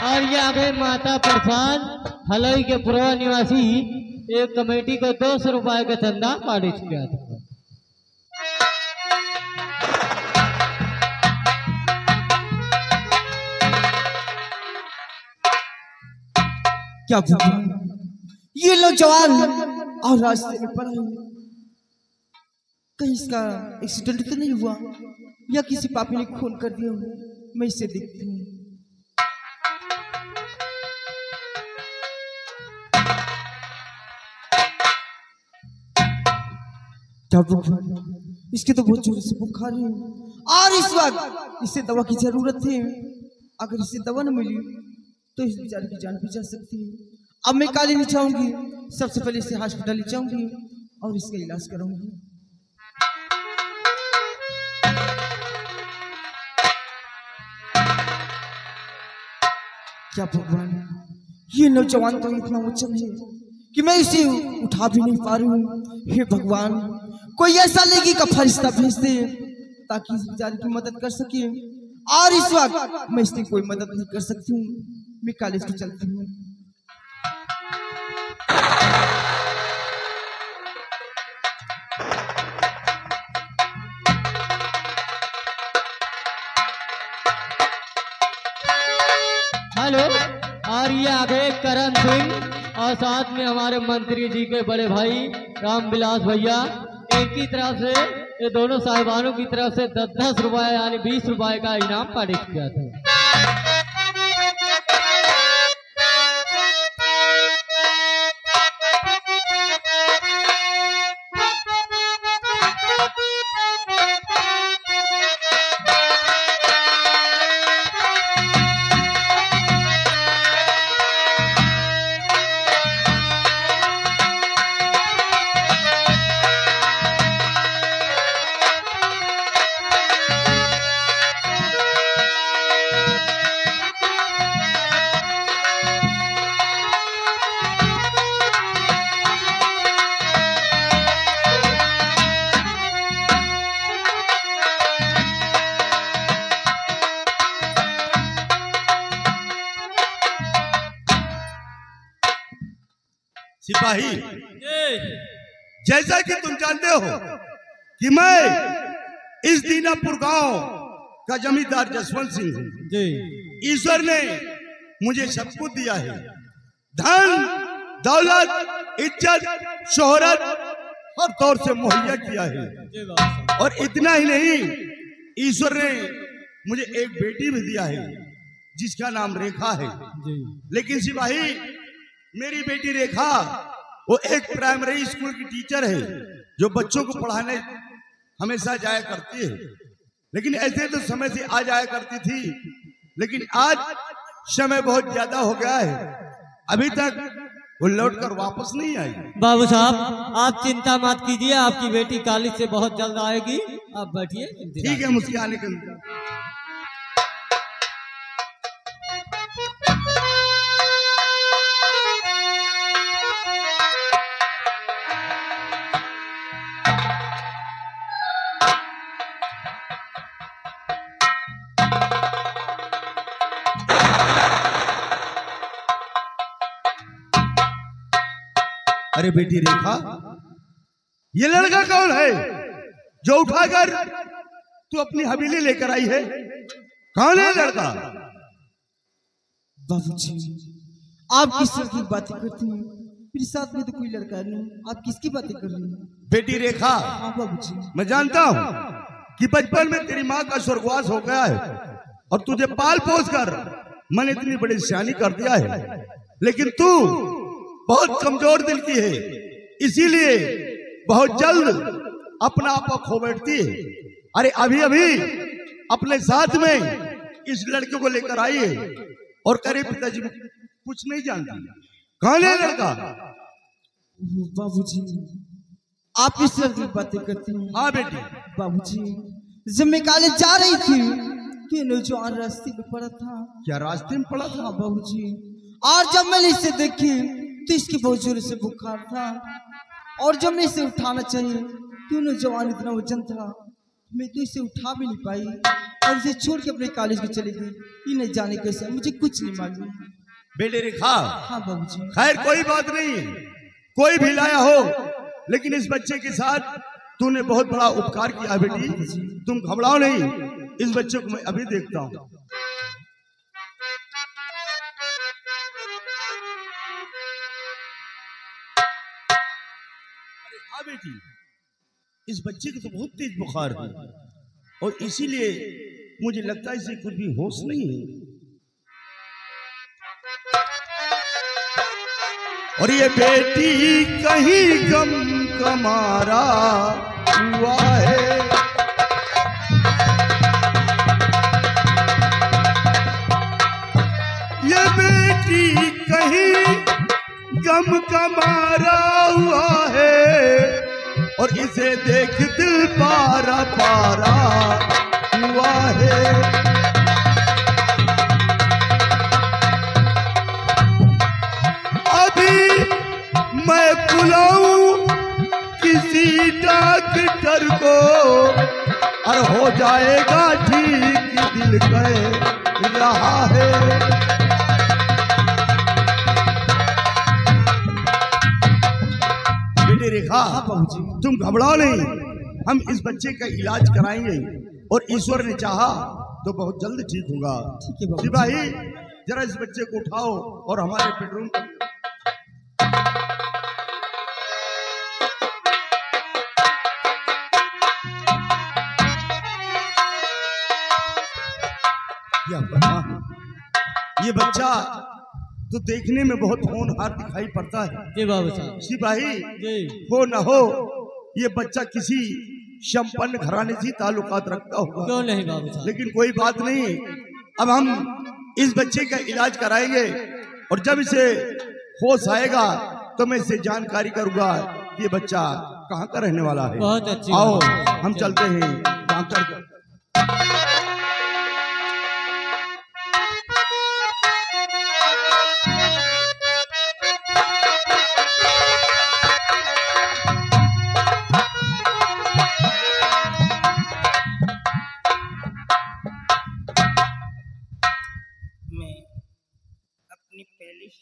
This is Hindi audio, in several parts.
और ये आगे माता प्रसाद हलई के पूर्व निवासी एक कमेटी को 200 रुपए का चंदा पारित किया था। क्या ये नौजवान और रास्ते में पड़ा है, कहीं इसका एक्सीडेंट तो नहीं हुआ या किसी पापी ने खून कर दिया हो? मैं इसे देखती हूँ। क्या इसके तो बहुत जोर से बुखार है और इस वक्त इसे दवा की जरूरत है। अगर इसे दवा न मिली तो इस बेचारे की जान भी जा सकती है। अब मैं काली नहीं चाहूंगी, सबसे पहले इसे हॉस्पिटल ले जाऊंगी और इसका इलाज करूंगी। क्या भगवान, ये नौजवान तो इतना उच्चम है कि मैं इसे उठा भी नहीं पा रही हूँ। हे भगवान, कोई ऐसा लेगी का फरिश्ता भेज दे ताकि इस बेचारे की मदद कर सके। और इस वक्त मैं इसकी कोई मदद नहीं कर सकती हूँ। मैं कॉलेज की चलती हूँ। हेलो, और ये आगे करण सिंह और साथ में हमारे मंत्री जी के बड़े भाई रामविलास भैया, इनकी तरफ से ये दोनों साहिबानों की तरफ से 10-10 रुपए यानी 20 रुपए का इनाम पारित किया था। सिपाही, जैसा कि तुम जानते हो कि मैं इस दीनापुर गांव का जमींदार जसवंत सिंह हूँ। ईश्वर ने मुझे सब कुछ दिया है, धन दौलत इज्जत शोहरत हर तौर से मुहैया किया है। और इतना ही नहीं, ईश्वर ने मुझे एक बेटी भी दिया है जिसका नाम रेखा है। लेकिन सिपाही, मेरी बेटी रेखा वो एक प्राइमरी स्कूल की टीचर है जो बच्चों को पढ़ाने हमेशा जाया करती है। लेकिन ऐसे तो समय से आ जाया करती थी, लेकिन आज समय बहुत ज्यादा हो गया है, अभी तक वो लौटकर वापस नहीं आई। बाबू साहब, आप चिंता मत कीजिए, आपकी बेटी कॉलेज से बहुत जल्द आएगी। आप बैठिए। ठीक है, मुझके आने के अरे बेटी रेखा, ये लड़का कौन है जो उठाकर तू अपनी हवेली लेकर आई है? कौन है लड़का? बाबूजी, आप किस तरह की बातें करती हैं? मेरे साथ में तो कोई लड़का नहीं, आप किसकी बातें कर रही हैं? बेटी रेखा, हाँ बाबूजी, मैं जानता हूँ कि बचपन में तेरी माँ का स्वर्गवास हो गया है और तुझे पाल पोस कर मैंने इतनी बड़ी सियानी कर दिया है, लेकिन तू बहुत कमजोर दिल की है, इसीलिए बहुत जल्द अपना आपा खो बैठती है। अरे अभी अभी अपने साथ में इस लड़के को लेकर आई है और करे पिताजी कुछ नहीं जानती। कौन है लड़का? बाबूजी, आप इस तरह की बातें करती हैं? हाँ बेटी। बाबूजी, जब मैं कॉलेज जा रही थी तो नौजवान रास्ते में पड़ा था। क्या रास्ते में पड़ा था? हाँ बाबूजी, और जब मैंने इसे देखी तो इसकी बहुत जोर से बुखार था, और जब मैं इसे उठाना चाहिए तो नौजवान इतना वजन था मैं तो इसे उठा भी नहीं पाई और इसे छोड़ के अपने कॉलेज में चली गई। ये नहीं जाने कैसे, मुझे कुछ नहीं मालूम। बेटे रेखा, हाँ बाबूजी। खैर कोई बात नहीं, कोई भी लाया हो, लेकिन इस बच्चे के साथ तूने बहुत बड़ा उपकार किया बेटी। तुम घबराओ नहीं, इस बच्चे को मैं अभी देखता हूँ। अरे हाँ बेटी, इस बच्चे को तो बहुत तेज बुखार है और इसीलिए मुझे लगता है इसे कुछ भी होश नहीं है। और ये बेटी कहीं गम कमारा हुआ है। ये बेटी कहीं गम कमारा हुआ है और इसे देख दिल पारा पारा हुआ है। मैं बुलाऊं किसी डॉक्टर को और हो जाएगा ठीक, दिल कह रहा है। बेटे रेखा, तुम घबराओ नहीं, हम इस बच्चे का इलाज कराएंगे और ईश्वर ने चाहा तो बहुत जल्द ठीक होगा। सिपाही, जरा इस बच्चे को उठाओ और हमारे बेडरूम ये बच्चा तो देखने में बहुत होनहार दिखाई पड़ता है। जी बाबू साहब। सिपाही, जी। हो न हो ये बच्चा किसी संपन्न घराने से ताल्लुकात रखता होगा। क्यों नहीं बाबू साहब। लेकिन कोई बात नहीं, अब हम इस बच्चे का इलाज कराएंगे और जब इसे होश आएगा तो मैं इससे जानकारी करूंगा कि ये बच्चा कहाँ का रहने वाला है। बहुत अच्छी। आओ हम चलते हैं डॉक्टर।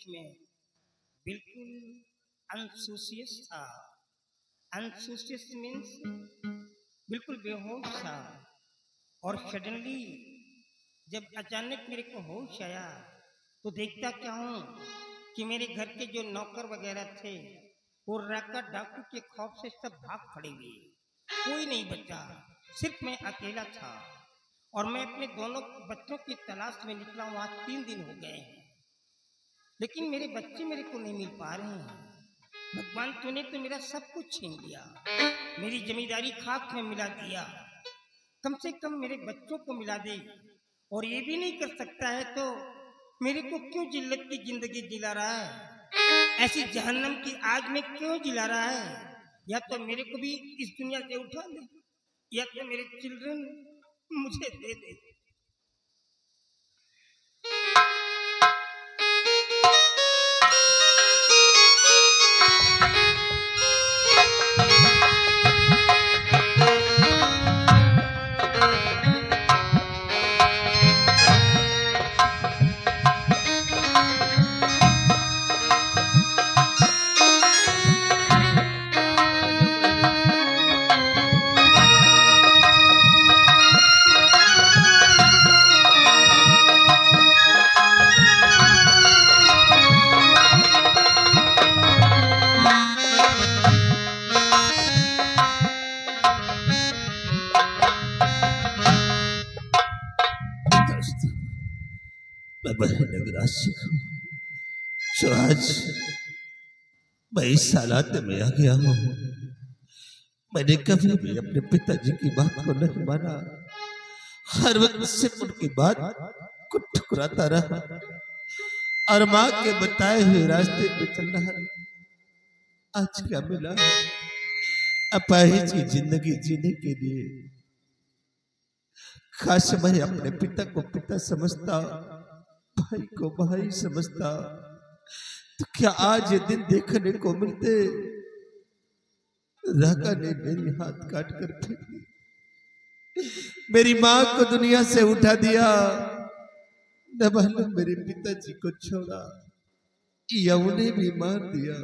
में बिल्कुल अनसोशियस था। अनसोशियस मीन्स बिल्कुल बेहोश था। और सडनली जब अचानक मेरे को होश आया तो देखता क्या हूँ कि मेरे घर के जो नौकर वगैरह थे वो राका डाकू के खौफ से सब भाग खड़े हुए, कोई नहीं बचा, सिर्फ मैं अकेला था। और मैं अपने दोनों बच्चों की तलाश में निकला हूँ। आज 3 दिन हो गए हैं, लेकिन मेरे बच्चे मेरे को नहीं मिल पा रहे हैं। भगवान तूने तो मेरा सब कुछ छीन लिया, मेरी जमींदारी खाक में मिला दिया। कम से कम मेरे बच्चों को मिला दे। और ये भी नहीं कर सकता है तो मेरे को क्यों जिल्लत की जिंदगी जिला रहा है, ऐसी जहन्नम की आग में क्यों जिला रहा है। या तो मेरे को भी इस दुनिया से उठा दे, या तो मेरे चिल्ड्रन मुझे दे दे। जो आज मैं इस हालात में आ गया हूँ, मैंने कभी भी अपने पिताजी की बात को नहीं माना। हर वक्त सिर्फ उनकी बात को ठुकराता रहा और माँ के बताए हुए रास्ते पे चल रहा। आज क्या मिला? अपाहिज की जिंदगी जीने के लिए काश मैं अपने पिता को पिता समझता, भाई को भाई समझता, तो क्या आज ये दिन देखने को मिलते। राका ने मेरी हाथ काट कर फेंक दी। मेरी माँ को दुनिया से उठा दिया, न मालूम मेरे पिताजी को छोड़ा या उन्हें भी मार दिया।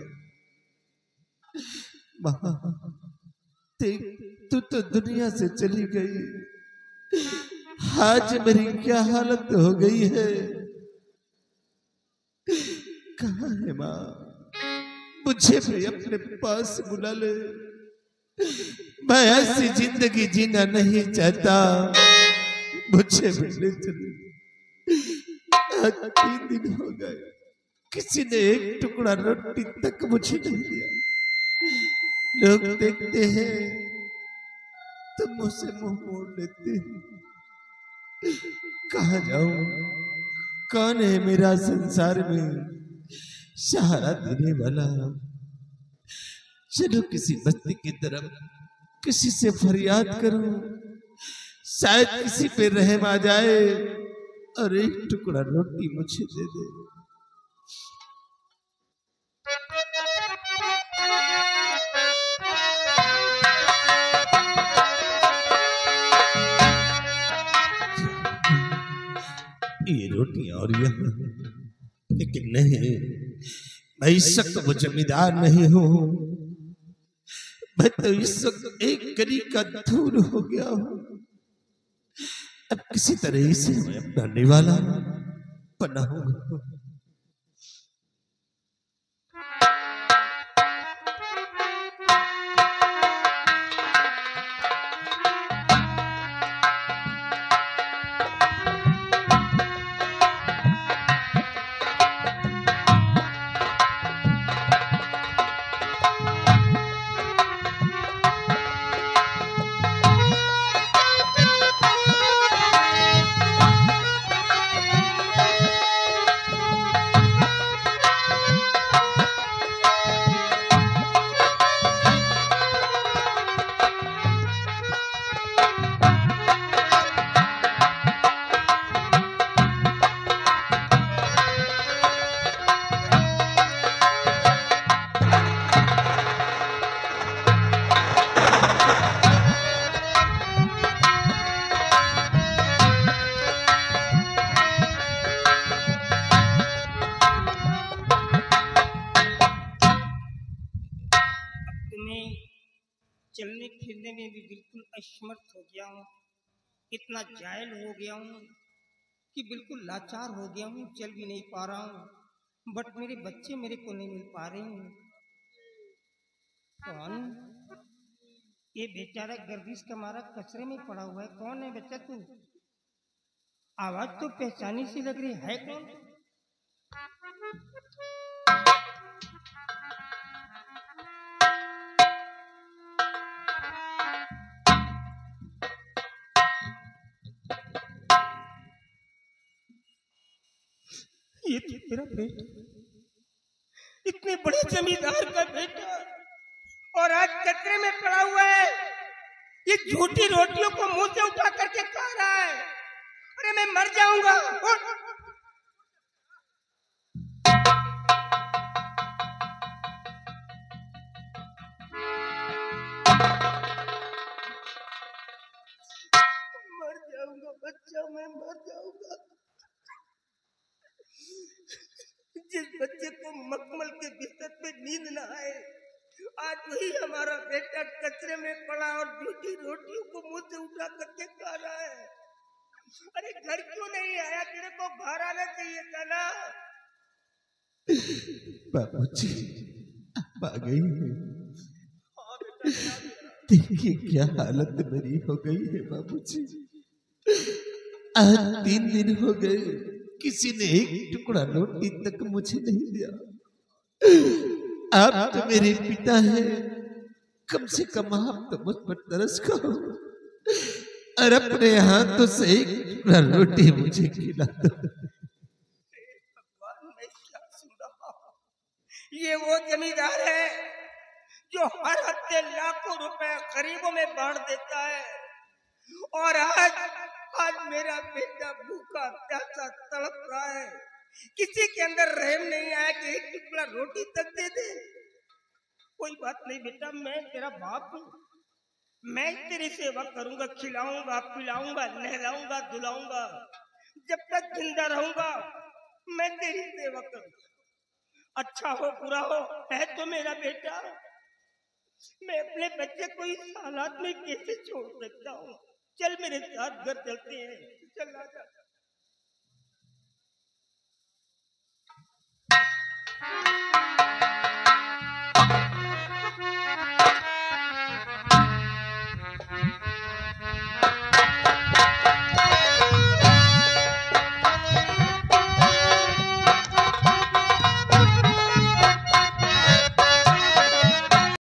माँ, तू तो दुनिया से चली गई, आज मेरी क्या हालत हो गई है। कहाँ है माँ? मुझे भी अपने पास बुला ले, मैं ऐसी जिंदगी जीना नहीं चाहता, मुझे भी ले चले। आज 3 दिन हो गए, किसी ने एक टुकड़ा रोटी तक मुझे नहीं दिया। लोग देखते हैं तो मुझसे मुंह मोड़ लेते हैं। कहाँ जाऊं? कौन है मेरा संसार में सहारा देने वाला? चलो किसी बस्ती की तरफ किसी से फरियाद करूं, शायद किसी पे रहम आ जाए और एक टुकड़ा रोटी मुझे दे दे। ये रोटियां और यहाँ, लेकिन नहीं, मैं इस वक्त वो जमींदार नहीं हूँ, मैं तो इस वक्त एक गली का धूल हो गया हूँ। अब किसी तरह इसे मैं अपना निवाला बनाऊंगा। चलने फिरने में भी बिल्कुल असमर्थ हो गया हूँ, इतना जायल हो गया हूँ कि बिल्कुल लाचार हो गया हूँ, चल भी नहीं पा रहा हूँ। बट मेरे बच्चे मेरे को नहीं मिल पा रहे हैं। कौन? ये बेचारा गर्दिश का मारा कचरे में पड़ा हुआ है। कौन है बच्चा तू? आवाज तो पहचानी सी लग रही है। कौन? ये तो तेरा बेटा, इतने बड़े जमींदार का बेटा, और आज कचरे में पड़ा हुआ है। ये झूठी रोटियों को मुंह से उठा करके खा रहा है। अरे मैं मर जाऊंगा। मर जाऊंगा बच्चा, मैं मर जाऊंगा। जिस बच्चे को मखमल के बिस्तर पे नींद न आए, आज वही हमारा बेटा कचरे में पड़ा और झूठी रोटियों को मुंह से उठा करके खा रहा है। अरे घर क्यों नहीं आया? तेरे को घर आना चाहिए था ना। बाबूजी आप आ गई हैं। देखिए क्या हालत मेरी हो गई है बाबूजी। आज 3 दिन हो गए, किसी ने एक टुकड़ा रोटी तक मुझे नहीं दिया। आप तो मेरे पिता हैं, कम से कम आप तो मुझ पर तरस खाओ और अपने हाथों से एक टुकड़ा रोटी मुझे खिला दो। भगवान, मैं क्या सुन रहा हूँ? ये वो जमींदार है जो हर हफ्ते लाखों रुपए गरीबों में बांट देता है, और आज मेरा बेटा भूखा प्यासा तड़प रहा है। किसी के अंदर रहम नहीं आया कि एक टुकड़ा रोटी तक दे दे। कोई बात नहीं बेटा, मैं तेरा बाप हूँ, मैं तेरी सेवा करूंगा, खिलाऊंगा, पिलाऊंगा, नहलाऊंगा, धुलाऊंगा। जब तक जिंदा रहूंगा मैं तेरी सेवा करूंगा। अच्छा हो बुरा हो, है तो मेरा बेटा। मैं अपने बच्चे को इस हालात में कैसे छोड़ सकता हूँ? चल मेरे साथ घर चलते हैं, चल आजा।